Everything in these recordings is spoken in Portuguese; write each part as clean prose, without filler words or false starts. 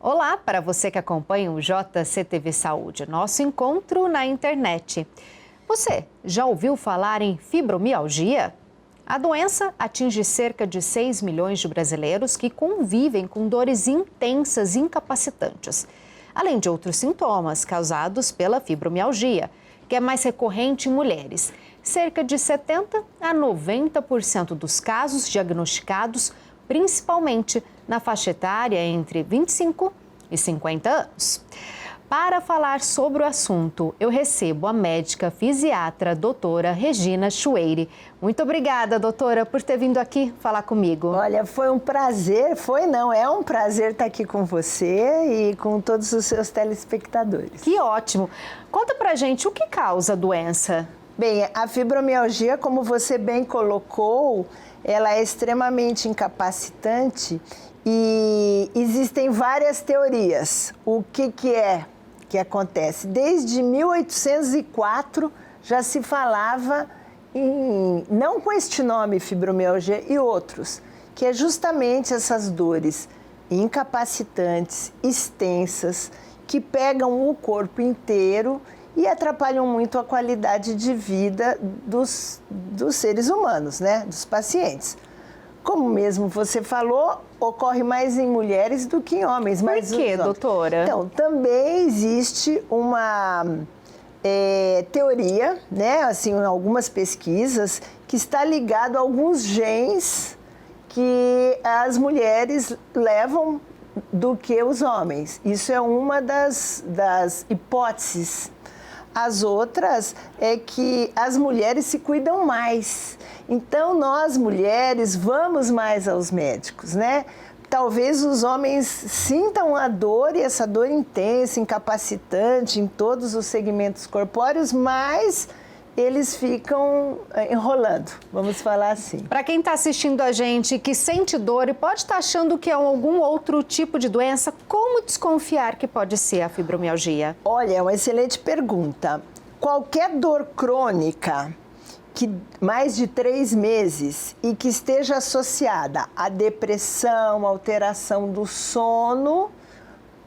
Olá para você que acompanha o JCTV Saúde, nosso encontro na internet. Você já ouviu falar em fibromialgia? A doença atinge cerca de 6 milhões de brasileiros que convivem com dores intensas e incapacitantes, além de outros sintomas causados pela fibromialgia, que é mais recorrente em mulheres. Cerca de 70% a 90% dos casos diagnosticados, principalmente na faixa etária entre 25 e 50 anos. Para falar sobre o assunto, eu recebo a médica fisiatra doutora Regina Chueire. Muito obrigada, doutora, por ter vindo aqui falar comigo. Olha, foi um prazer, é um prazer estar aqui com você e com todos os seus telespectadores. Que ótimo! Conta pra gente o que causa a doença. Bem, a fibromialgia, como você bem colocou, ela é extremamente incapacitante e existem várias teorias. O que é que acontece? Desde 1804 já se falava não com este nome, fibromialgia, e outros, que é justamente essas dores incapacitantes, extensas, que pegam o corpo inteiro e atrapalham muito a qualidade de vida dos seres humanos, né? Dos pacientes. Como mesmo você falou, ocorre mais em mulheres do que em homens. Por quê, doutora? Então, também existe uma teoria, né? Assim, em algumas pesquisas, que está ligado a alguns genes que as mulheres levam do que os homens. Isso é uma das hipóteses. As outras é que as mulheres se cuidam mais. Então, nós mulheres vamos mais aos médicos, né? Talvez os homens sintam a dor e essa dor intensa, incapacitante em todos os segmentos corpóreos, mas eles ficam enrolando, vamos falar assim. Para quem está assistindo a gente que sente dor e pode estar achando que é algum outro tipo de doença, como desconfiar que pode ser a fibromialgia? Olha, é uma excelente pergunta. Qualquer dor crônica que mais de 3 meses e que esteja associada à depressão, alteração do sono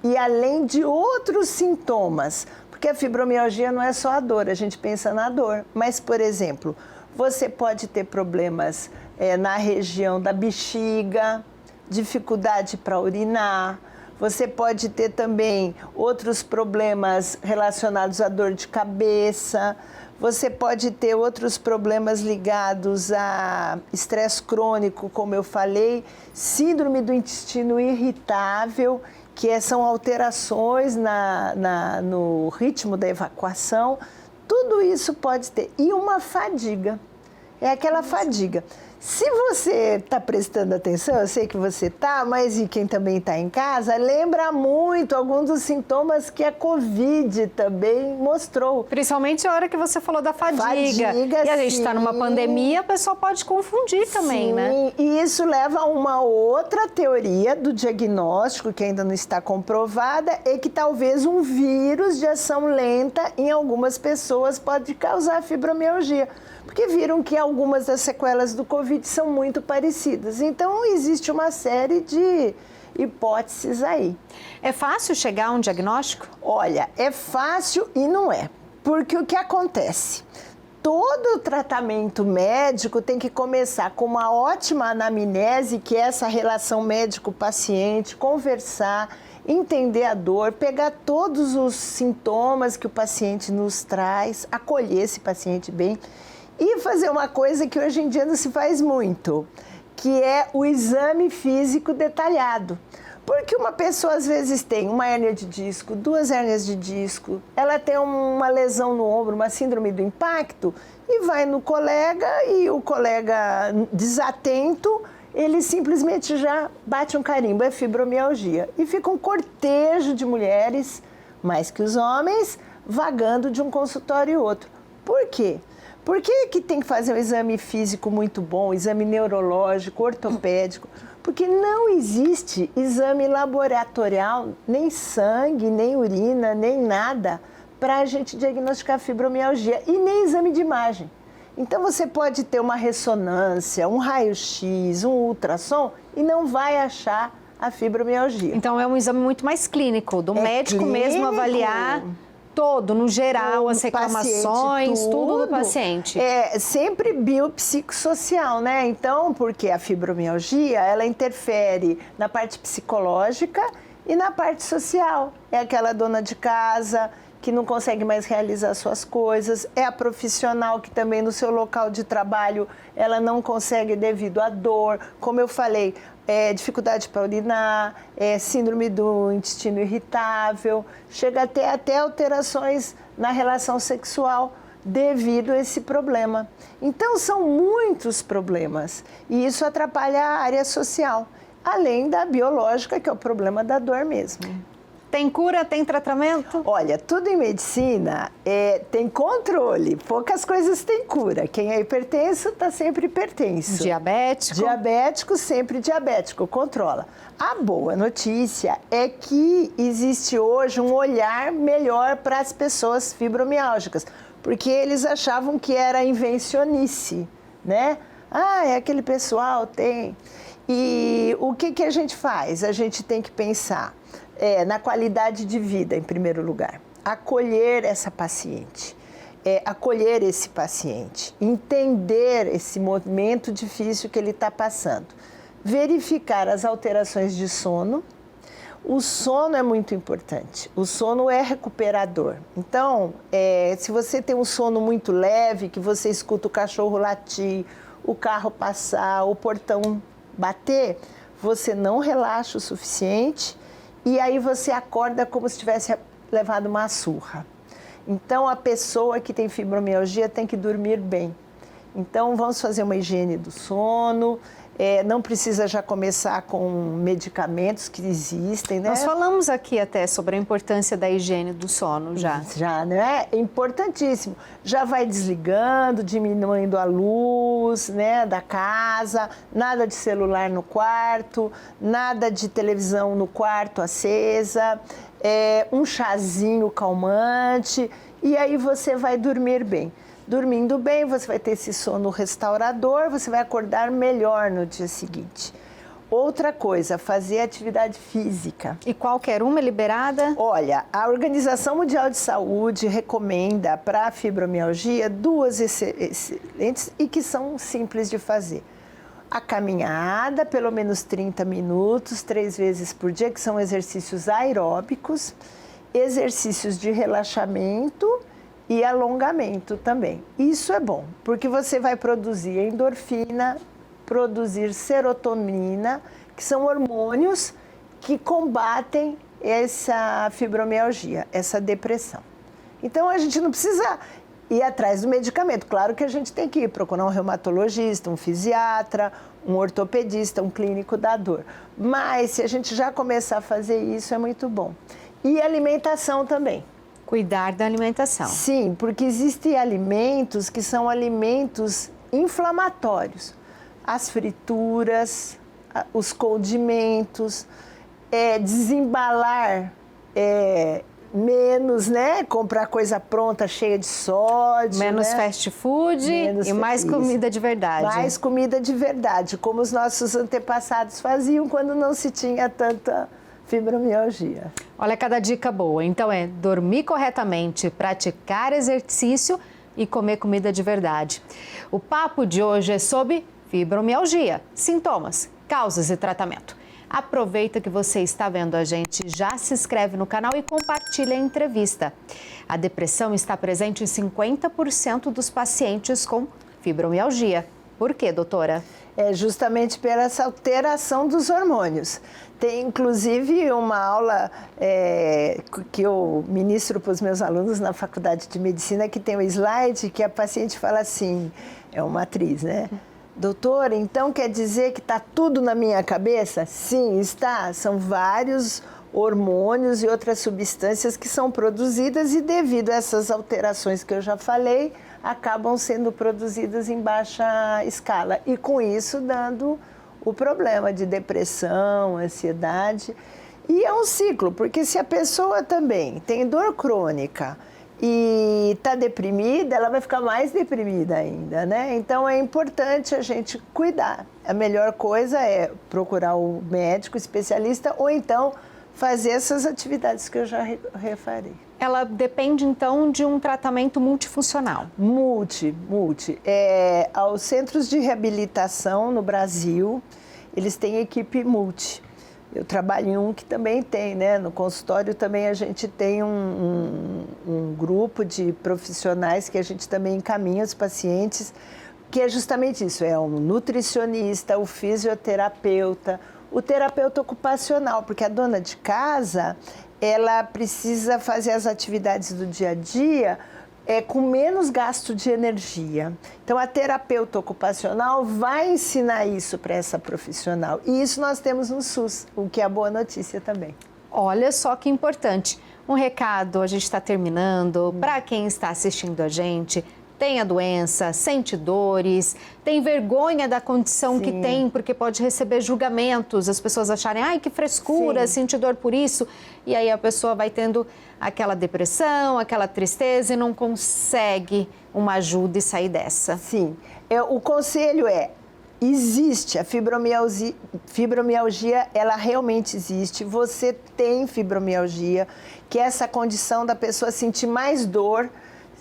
e além de outros sintomas, porque a fibromialgia não é só a dor, a gente pensa na dor, mas, por exemplo, você pode ter problemas na região da bexiga, dificuldade para urinar, você pode ter também outros problemas relacionados à dor de cabeça, você pode ter outros problemas ligados a estresse crônico, como eu falei, síndrome do intestino irritável, que são alterações no ritmo da evacuação, tudo isso pode ter. E uma fadiga, é aquela fadiga. Se você está prestando atenção, eu sei que você está, mas e quem também está em casa, lembra muito alguns dos sintomas que a Covid também mostrou. Principalmente a hora que você falou da fadiga. E a gente está numa pandemia, a pessoa pode confundir também, né? E isso leva a uma outra teoria do diagnóstico, que ainda não está comprovada, é que talvez um vírus de ação lenta em algumas pessoas pode causar fibromialgia. Porque viram que algumas das sequelas do Covid são muito parecidas. Então, existe uma série de hipóteses aí. É fácil chegar a um diagnóstico? Olha, é fácil e não é. Porque o que acontece? Todo o tratamento médico tem que começar com uma ótima anamnese, que é essa relação médico-paciente, conversar, entender a dor, pegar todos os sintomas que o paciente nos traz, acolher esse paciente bem e fazer uma coisa que hoje em dia não se faz muito, que é o exame físico detalhado. Porque uma pessoa às vezes tem uma hérnia de disco, 2 hérnias de disco, ela tem uma lesão no ombro, uma síndrome do impacto, e vai no colega e o colega desatento, ele simplesmente já bate um carimbo, é fibromialgia. E fica um cortejo de mulheres, mais que os homens, vagando de um consultório e outro. Por quê? Por que tem que fazer um exame físico muito bom, exame neurológico, ortopédico? Porque não existe exame laboratorial, nem sangue, nem urina, nem nada, para a gente diagnosticar fibromialgia, e nem exame de imagem. Então você pode ter uma ressonância, um raio-x, um ultrassom, e não vai achar a fibromialgia. Então é um exame muito mais clínico, do médico mesmo avaliar todo, no geral, as reclamações, tudo do paciente. É sempre biopsicossocial, né? Então, porque a fibromialgia, ela interfere na parte psicológica e na parte social. É aquela dona de casa que não consegue mais realizar suas coisas, é a profissional que também no seu local de trabalho ela não consegue devido à dor, como eu falei, dificuldade para urinar, síndrome do intestino irritável, chega até alterações na relação sexual devido a esse problema. Então são muitos problemas e isso atrapalha a área social, além da biológica, que é o problema da dor mesmo. Tem cura, tem tratamento? Olha, tudo em medicina tem controle, poucas coisas têm cura. Quem é hipertenso está sempre hipertenso. Diabético? Diabético, sempre diabético, controla. A boa notícia é que existe hoje um olhar melhor para as pessoas fibromiálgicas, porque eles achavam que era invencionice, né? Ah, aquele pessoal tem. E o que a gente faz? A gente tem que pensar na qualidade de vida, em primeiro lugar. Acolher essa paciente, acolher esse paciente, entender esse momento difícil que ele está passando. Verificar as alterações de sono. O sono é muito importante, o sono é recuperador. Então, se você tem um sono muito leve, que você escuta o cachorro latir, o carro passar, o portão bater, você não relaxa o suficiente e aí você acorda como se tivesse levado uma surra. Então, a pessoa que tem fibromialgia tem que dormir bem. Então, vamos fazer uma higiene do sono. Não precisa já começar com medicamentos que existem, né? Nós falamos aqui até sobre a importância da higiene do sono já. Já, né? É importantíssimo. Já vai desligando, diminuindo a luz, né, da casa, nada de celular no quarto, nada de televisão no quarto acesa, um chazinho calmante e aí você vai dormir bem. Dormindo bem, você vai ter esse sono restaurador, você vai acordar melhor no dia seguinte. Outra coisa, fazer atividade física. E qualquer uma é liberada? Olha, a Organização Mundial de Saúde recomenda para a fibromialgia 2 excelentes e que são simples de fazer. A caminhada, pelo menos 30 minutos, 3 vezes por dia, que são exercícios aeróbicos, exercícios de relaxamento e alongamento também. Isso é bom, porque você vai produzir endorfina, produzir serotonina, que são hormônios que combatem essa fibromialgia, essa depressão. Então, a gente não precisa ir atrás do medicamento. Claro que a gente tem que ir procurar um reumatologista, um fisiatra, um ortopedista, um clínico da dor. Mas, se a gente já começar a fazer isso, é muito bom. E alimentação também. Cuidar da alimentação. Sim, porque existem alimentos que são alimentos inflamatórios. As frituras, os condimentos, desembalar menos, né? Comprar coisa pronta, cheia de sódio. Menos, né? Fast food e mais comida de verdade. Mais comida de verdade, como os nossos antepassados faziam quando não se tinha tanta fibromialgia. Olha cada dica boa. Então dormir corretamente, praticar exercício e comer comida de verdade. O papo de hoje é sobre fibromialgia, sintomas, causas e tratamento. Aproveita que você está vendo a gente, já se inscreve no canal e compartilha a entrevista. A depressão está presente em 50% dos pacientes com fibromialgia. Por quê, doutora? É justamente pela essa alteração dos hormônios. Tem, inclusive, uma aula que eu ministro para os meus alunos na Faculdade de Medicina, que tem um slide que a paciente fala assim, é uma atriz, né? Doutora, então quer dizer que está tudo na minha cabeça? Sim, está. São vários hormônios e outras substâncias que são produzidas e, devido a essas alterações que eu já falei, acabam sendo produzidas em baixa escala e, com isso, dando o problema de depressão, ansiedade. E é um ciclo, porque se a pessoa também tem dor crônica e está deprimida, ela vai ficar mais deprimida ainda, né? Então é importante a gente cuidar. A melhor coisa é procurar o médico especialista ou então fazer essas atividades que eu já refarei. Ela depende, então, de um tratamento multifuncional. Multi. Aos centros de reabilitação no Brasil, eles têm equipe multi. Eu trabalho em um que também tem, né? No consultório também a gente tem um grupo de profissionais que a gente também encaminha os pacientes, que é justamente isso, é um nutricionista, o fisioterapeuta, o terapeuta ocupacional, porque a dona de casa, ela precisa fazer as atividades do dia a dia com menos gasto de energia. Então, a terapeuta ocupacional vai ensinar isso para essa profissional. E isso nós temos no SUS, o que é a boa notícia também. Olha só que importante. Um recado, a gente está terminando, para quem está assistindo a gente, tem a doença, sente dores, tem vergonha da condição Sim. que tem, porque pode receber julgamentos, as pessoas acharem, ai, que frescura, Sim. senti dor por isso. E aí a pessoa vai tendo aquela depressão, aquela tristeza e não consegue uma ajuda e sair dessa. Sim. O conselho existe, a fibromialgia, ela realmente existe. Você tem fibromialgia, que é essa condição da pessoa sentir mais dor.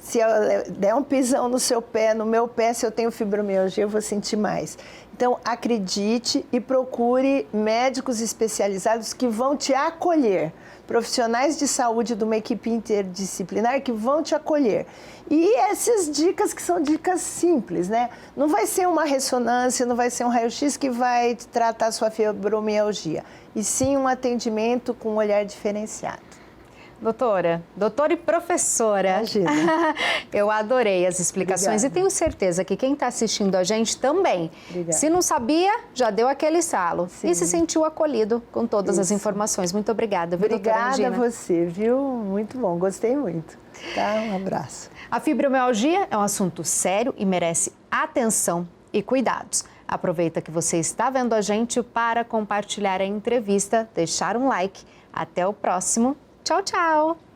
Se eu der um pisão no seu pé, no meu pé, se eu tenho fibromialgia, eu vou sentir mais. Então, acredite e procure médicos especializados que vão te acolher. Profissionais de saúde de uma equipe interdisciplinar que vão te acolher. E essas dicas que são dicas simples, né? Não vai ser uma ressonância, não vai ser um raio-x que vai tratar a sua fibromialgia. E sim um atendimento com um olhar diferenciado. Doutora e professora, Imagina. Eu adorei as explicações. Obrigada. E tenho certeza que quem está assistindo a gente também, Obrigada. se não sabia, já deu aquele estalo. Sim. E se sentiu acolhido com todas as informações. Muito obrigada, viu, doutora Obrigada Andina? a você, viu? Muito bom, gostei muito. Tá? Um abraço. A fibromialgia é um assunto sério e merece atenção e cuidados. Aproveita que você está vendo a gente para compartilhar a entrevista, deixar um like. Até o próximo. Tchau, tchau!